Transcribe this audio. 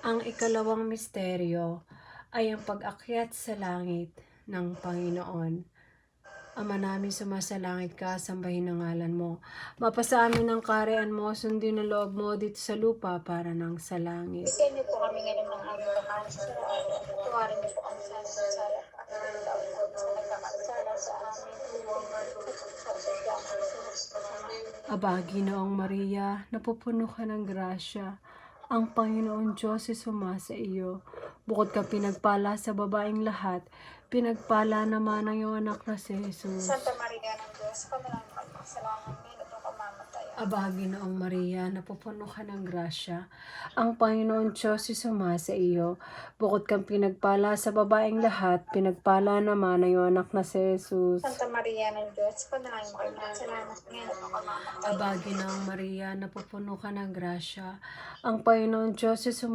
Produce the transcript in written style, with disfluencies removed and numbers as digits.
Ang ikalawang misteryo ay ang pag-akyat sa langit ng Panginoon. Ama namin sumasalangit ka, sambahin ang ngalan mo. Mapasa amin ang kaharian mo, sundin ang loob mo dito sa lupa para nang sa langit. Bigyan niyo po kami ngayon ng aming kakanin sa araw. Tuwarin niyo po kami sa sala. Sa nagkakasala sa amin. Aba, Ginoong Maria, napupuno ka ng grasya. Ang Panginoon Diyos ay sumasa iyo. Bukod ka pinagpala sa babaeng lahat, pinagpala naman ang iyong anak na si Jesus. Santa Maria ng Diyos, panalangin kami kasalanan ngayon at ako mamatay. Aba, Ginoong Maria, napupuno ka ng grasya. Ang Panginoon Diyos ay sumasa iyo. Bukod kang pinagpala sa babaeng lahat, pinagpala naman ang iyong anak na si Jesus. Santa Maria ng Diyos, panalangin mo kami kasalanan ngayon at ako mamatay. Aba, Ginoong Maria, napupuno ka ng grasya. Ang Panginoon Diyos ay sumasa